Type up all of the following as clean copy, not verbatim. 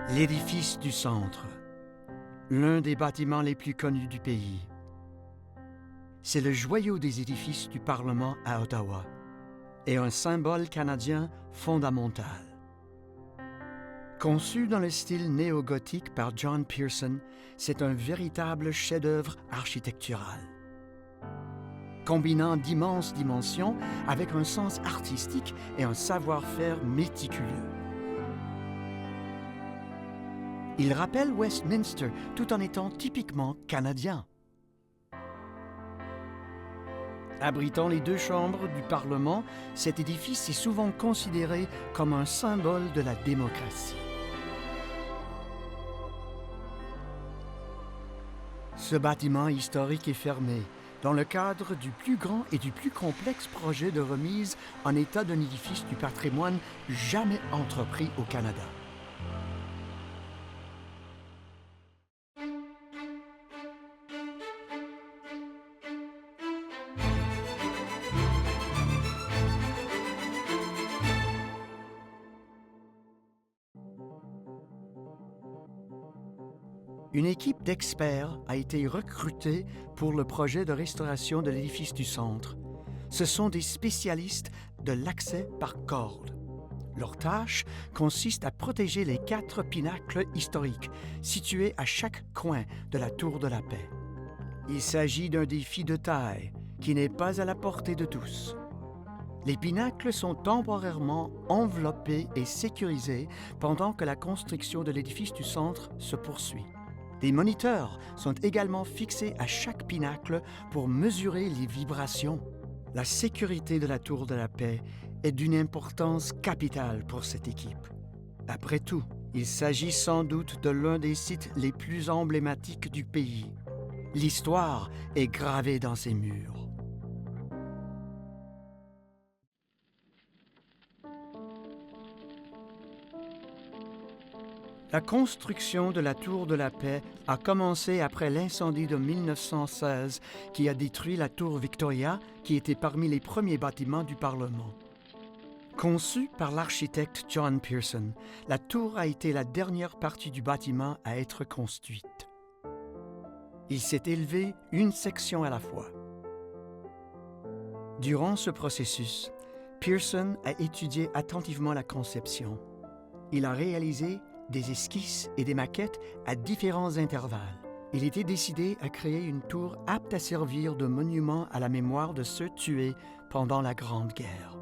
L'édifice du Centre, l'un des bâtiments les plus connus du pays. C'est le joyau des édifices du Parlement à Ottawa et un symbole canadien fondamental. Conçu dans le style néo-gothique par John Pearson, c'est un véritable chef-d'œuvre architectural. Combinant d'immenses dimensions avec un sens artistique et un savoir-faire méticuleux. Il rappelle Westminster tout en étant typiquement canadien. Abritant les deux chambres du Parlement, cet édifice est souvent considéré comme un symbole de la démocratie. Ce bâtiment historique est fermé dans le cadre du plus grand et du plus complexe projet de remise en état d'un édifice du patrimoine jamais entrepris au Canada. Une équipe d'experts a été recrutée pour le projet de restauration de l'édifice du Centre. Ce sont des spécialistes de l'accès par corde. Leur tâche consiste à protéger les 4 pinacles historiques situés à chaque coin de la Tour de la Paix. Il s'agit d'un défi de taille qui n'est pas à la portée de tous. Les pinacles sont temporairement enveloppés et sécurisés pendant que la construction de l'édifice du Centre se poursuit. Des moniteurs sont également fixés à chaque pinacle pour mesurer les vibrations. La sécurité de la Tour de la Paix est d'une importance capitale pour cette équipe. Après tout, il s'agit sans doute de l'un des sites les plus emblématiques du pays. L'histoire est gravée dans ses murs. La construction de la Tour de la Paix a commencé après l'incendie de 1916 qui a détruit la Tour Victoria, qui était parmi les premiers bâtiments du Parlement. Conçue par l'architecte John Pearson, la tour a été la dernière partie du bâtiment à être construite. Il s'est élevé une section à la fois. Durant ce processus, Pearson a étudié attentivement la conception. Il a réalisé des esquisses et des maquettes à différents intervalles. Il était décidé à créer une tour apte à servir de monument à la mémoire de ceux tués pendant la Grande Guerre.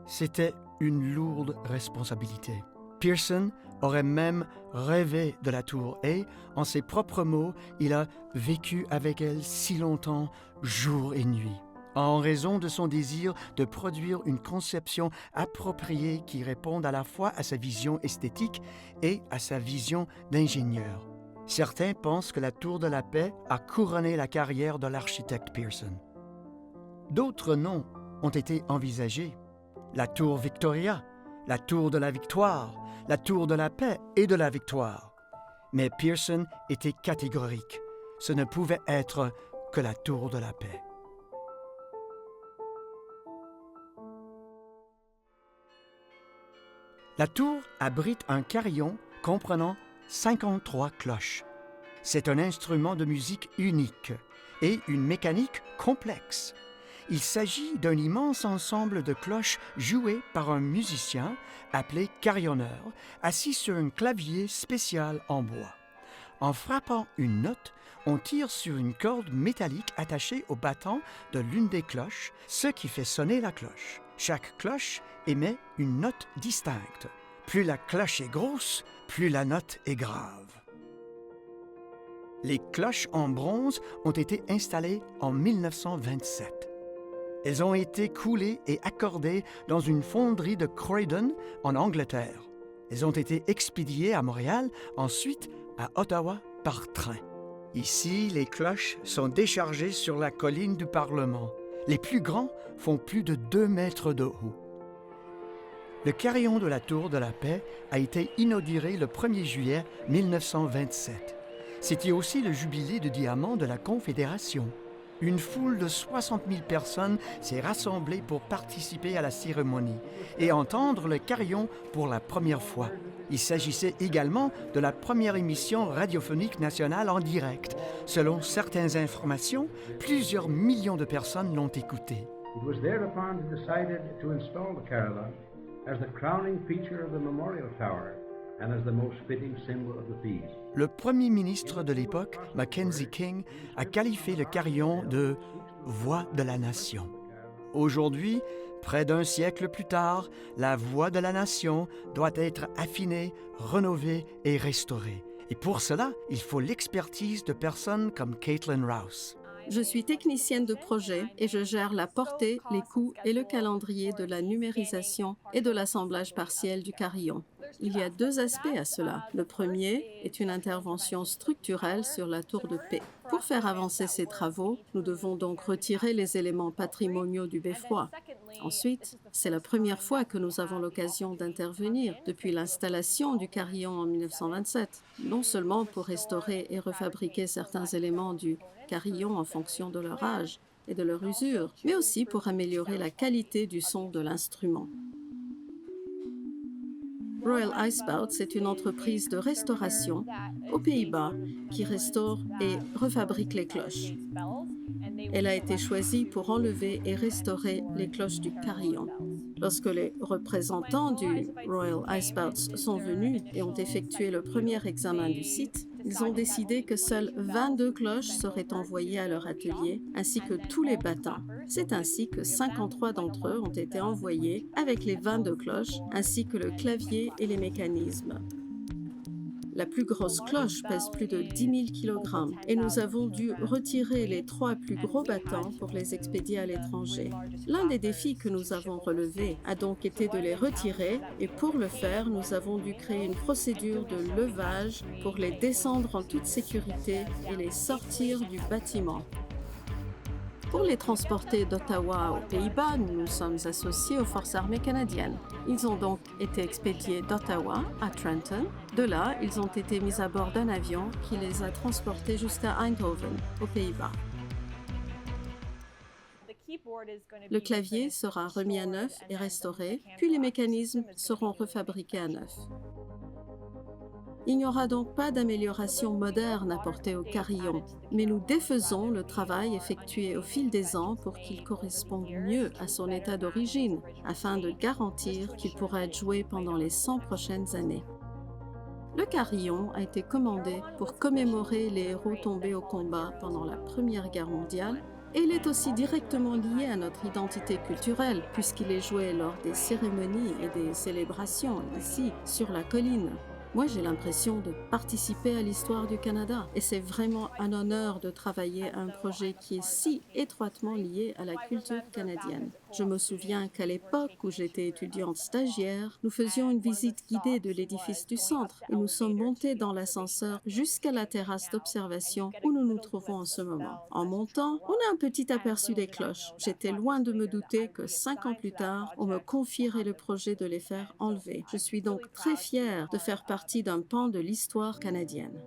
C'était une lourde responsabilité. Pearson aurait même rêvé de la tour et, en ses propres mots, il a vécu avec elle si longtemps, jour et nuit, en raison de son désir de produire une conception appropriée qui réponde à la fois à sa vision esthétique et à sa vision d'ingénieur. Certains pensent que la Tour de la Paix a couronné la carrière de l'architecte Pearson. D'autres noms ont été envisagés. La Tour Victoria, la Tour de la Victoire, la Tour de la Paix et de la Victoire. Mais Pearson était catégorique. Ce ne pouvait être que la Tour de la Paix. La tour abrite un carillon comprenant 53 cloches. C'est un instrument de musique unique et une mécanique complexe. Il s'agit d'un immense ensemble de cloches jouées par un musicien appelé carillonneur, assis sur un clavier spécial en bois. En frappant une note, on tire sur une corde métallique attachée au battant de l'une des cloches, ce qui fait sonner la cloche. Chaque cloche émet une note distincte. Plus la cloche est grosse, plus la note est grave. Les cloches en bronze ont été installées en 1927. Elles ont été coulées et accordées dans une fonderie de Croydon, en Angleterre. Elles ont été expédiées à Montréal, ensuite à Ottawa par train. Ici, les cloches sont déchargées sur la colline du Parlement. Les plus grands font plus de 2 mètres de haut. Le carillon de la Tour de la Paix a été inauguré le 1er juillet 1927. C'était aussi le jubilé de diamant de la Confédération. Une foule de 60 000 personnes s'est rassemblée pour participer à la cérémonie et entendre le carillon pour la première fois. Il s'agissait également de la première émission radiophonique nationale en direct. Selon certaines informations, plusieurs millions de personnes l'ont écouté. It was thereupon decided to install the carillon as the crowning feature of the Memorial Tower and as the most fitting symbol of the peace. Le premier ministre de l'époque, Mackenzie King, a qualifié le carillon de « voix de la nation ». Aujourd'hui, près d'un siècle plus tard, la voix de la nation doit être affinée, rénovée et restaurée. Et pour cela, il faut l'expertise de personnes comme Caitlin Rouse. Je suis technicienne de projet et je gère la portée, les coûts et le calendrier de la numérisation et de l'assemblage partiel du carillon. Il y a deux aspects à cela. Le premier est une intervention structurelle sur la tour de paix. Pour faire avancer ces travaux, nous devons donc retirer les éléments patrimoniaux du beffroi. Ensuite, c'est la première fois que nous avons l'occasion d'intervenir depuis l'installation du carillon en 1927, non seulement pour restaurer et refabriquer certains éléments du carillon en fonction de leur âge et de leur usure, mais aussi pour améliorer la qualité du son de l'instrument. Royal Icebelts est une entreprise de restauration aux Pays-Bas qui restaure et refabrique les cloches. Elle a été choisie pour enlever et restaurer les cloches du carillon. Lorsque les représentants du Royal Icebelts sont venus et ont effectué le premier examen du site, ils ont décidé que seules 22 cloches seraient envoyées à leur atelier, ainsi que tous les battants. C'est ainsi que 53 d'entre eux ont été envoyés avec les 22 cloches, ainsi que le clavier et les mécanismes. La plus grosse cloche pèse plus de 10 000 kg et nous avons dû retirer les 3 plus gros battants pour les expédier à l'étranger. L'un des défis que nous avons relevés a donc été de les retirer et pour le faire, nous avons dû créer une procédure de levage pour les descendre en toute sécurité et les sortir du bâtiment. Pour les transporter d'Ottawa aux Pays-Bas, nous nous sommes associés aux Forces armées canadiennes. Ils ont donc été expédiés d'Ottawa à Trenton. De là, ils ont été mis à bord d'un avion qui les a transportés jusqu'à Eindhoven, aux Pays-Bas. Le clavier sera remis à neuf et restauré, puis les mécanismes seront refabriqués à neuf. Il n'y aura donc pas d'amélioration moderne apportée au carillon, mais nous défaisons le travail effectué au fil des ans pour qu'il corresponde mieux à son état d'origine, afin de garantir qu'il pourra être joué pendant les 100 prochaines années. Le carillon a été commandé pour commémorer les héros tombés au combat pendant la Première Guerre mondiale, et il est aussi directement lié à notre identité culturelle, puisqu'il est joué lors des cérémonies et des célébrations ici, sur la colline. Moi, j'ai l'impression de participer à l'histoire du Canada et c'est vraiment un honneur de travailler à un projet qui est si étroitement lié à la culture canadienne. Je me souviens qu'à l'époque où j'étais étudiante stagiaire, nous faisions une visite guidée de l'édifice du centre et nous sommes montés dans l'ascenseur jusqu'à la terrasse d'observation où nous nous trouvons en ce moment. En montant, on a un petit aperçu des cloches. J'étais loin de me douter que 5 ans plus tard, on me confierait le projet de les faire enlever. Je suis donc très fière de faire partie d'un pan de l'histoire canadienne.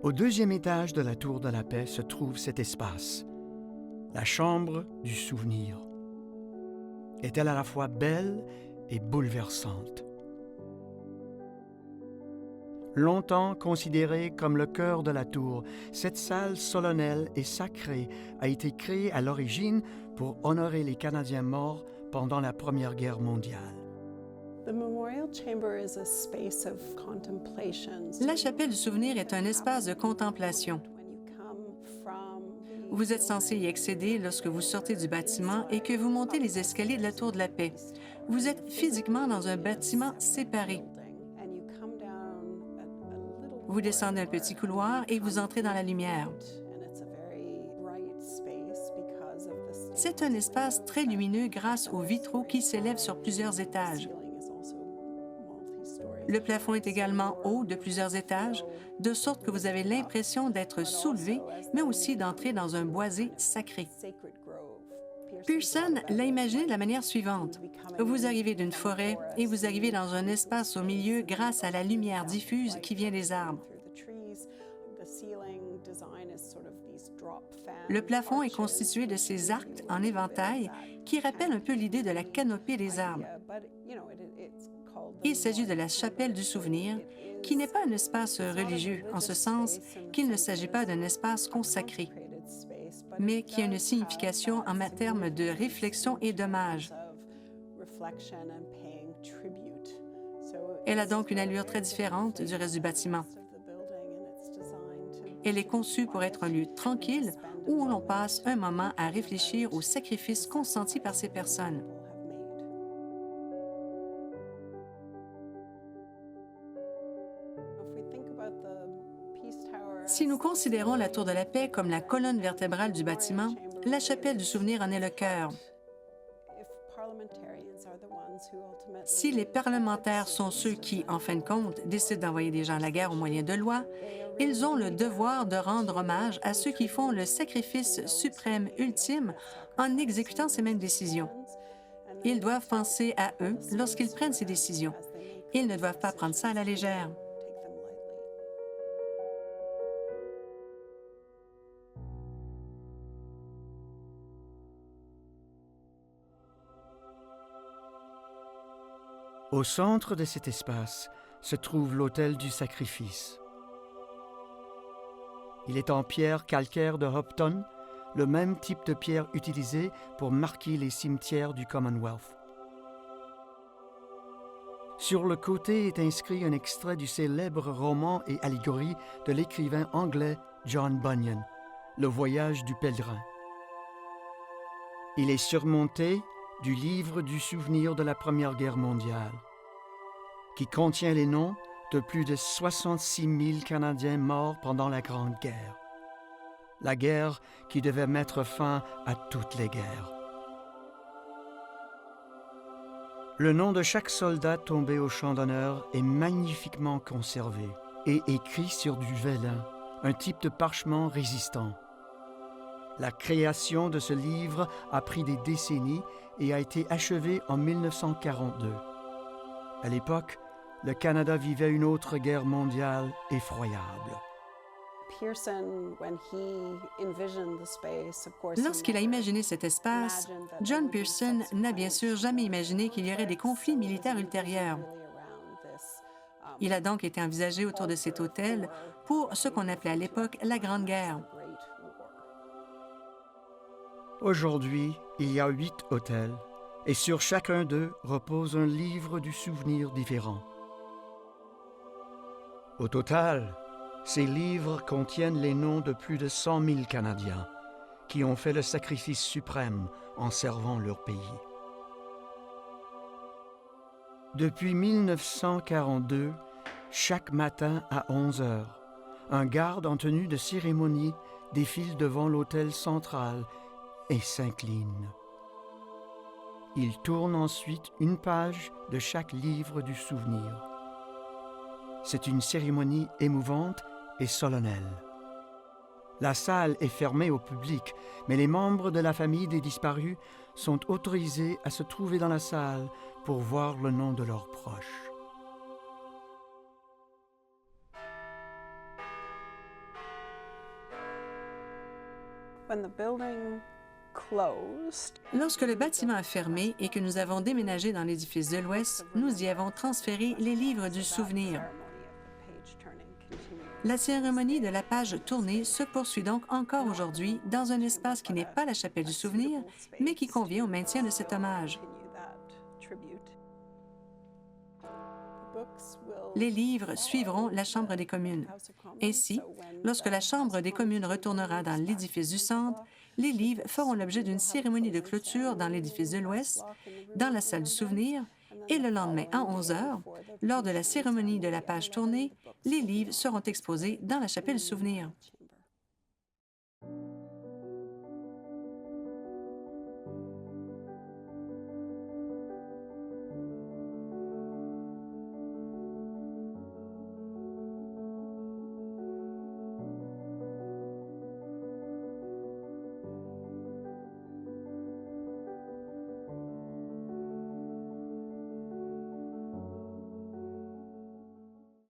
Au deuxième étage de la Tour de la Paix se trouve cet espace, la chambre du souvenir. Est-elle à la fois belle et bouleversante? Longtemps considérée comme le cœur de la tour, cette salle solennelle et sacrée a été créée à l'origine pour honorer les Canadiens morts pendant la Première Guerre mondiale. La chapelle du souvenir est un espace de contemplation. Vous êtes censé y accéder lorsque vous sortez du bâtiment et que vous montez les escaliers de la Tour de la Paix. Vous êtes physiquement dans un bâtiment séparé. Vous descendez un petit couloir et vous entrez dans la lumière. C'est un espace très lumineux grâce aux vitraux qui s'élèvent sur plusieurs étages. Le plafond est également haut de plusieurs étages, de sorte que vous avez l'impression d'être soulevé, mais aussi d'entrer dans un boisé sacré. Pearson l'a imaginé de la manière suivante. Vous arrivez d'une forêt et vous arrivez dans un espace au milieu grâce à la lumière diffuse qui vient des arbres. Le plafond est constitué de ces arcs en éventail qui rappellent un peu l'idée de la canopée des arbres. Il s'agit de la chapelle du souvenir, qui n'est pas un espace religieux, en ce sens qu'il ne s'agit pas d'un espace consacré, mais qui a une signification en termes de réflexion et d'hommage. Elle a donc une allure très différente du reste du bâtiment. Elle est conçue pour être un lieu tranquille où l'on passe un moment à réfléchir aux sacrifices consentis par ces personnes. Si nous considérons la Tour de la Paix comme la colonne vertébrale du bâtiment, la chapelle du souvenir en est le cœur. Si les parlementaires sont ceux qui, en fin de compte, décident d'envoyer des gens à la guerre au moyen de loi, ils ont le devoir de rendre hommage à ceux qui font le sacrifice suprême ultime en exécutant ces mêmes décisions. Ils doivent penser à eux lorsqu'ils prennent ces décisions. Ils ne doivent pas prendre ça à la légère. Au centre de cet espace se trouve l'autel du sacrifice. Il est en pierre calcaire de Hopton, le même type de pierre utilisé pour marquer les cimetières du Commonwealth. Sur le côté est inscrit un extrait du célèbre roman et allégorie de l'écrivain anglais John Bunyan, Le voyage du pèlerin. Il est surmonté du livre du souvenir de la Première Guerre mondiale, qui contient les noms de plus de 66 000 Canadiens morts pendant la Grande Guerre. La guerre qui devait mettre fin à toutes les guerres. Le nom de chaque soldat tombé au champ d'honneur est magnifiquement conservé et écrit sur du vélin, un type de parchemin résistant. La création de ce livre a pris des décennies et a été achevée en 1942. À l'époque, le Canada vivait une autre guerre mondiale effroyable. Lorsqu'il a imaginé cet espace, John Pearson n'a bien sûr jamais imaginé qu'il y aurait des conflits militaires ultérieurs. Il a donc été envisagé autour de cet hôtel pour ce qu'on appelait à l'époque la Grande Guerre. Aujourd'hui, il y a 8 hôtels, et sur chacun d'eux repose un livre du souvenir différent. Au total, ces livres contiennent les noms de plus de 100 000 Canadiens qui ont fait le sacrifice suprême en servant leur pays. Depuis 1942, chaque matin à 11 heures, un garde en tenue de cérémonie défile devant l'autel central et s'incline. Il tourne ensuite une page de chaque livre du souvenir. C'est une cérémonie émouvante et solennelle. La salle est fermée au public, mais les membres de la famille des disparus sont autorisés à se trouver dans la salle pour voir le nom de leurs proches. Lorsque le bâtiment a fermé et que nous avons déménagé dans l'édifice de l'Ouest, nous y avons transféré les livres du souvenir. La cérémonie de la page tournée se poursuit donc encore aujourd'hui dans un espace qui n'est pas la chapelle du souvenir, mais qui convient au maintien de cet hommage. Les livres suivront la Chambre des communes. Ainsi, lorsque la Chambre des communes retournera dans l'édifice du centre, les livres feront l'objet d'une cérémonie de clôture dans l'édifice de l'Ouest, dans la salle du souvenir, et le lendemain à 11 heures, lors de la cérémonie de la page tournée, les livres seront exposés dans la chapelle du souvenir.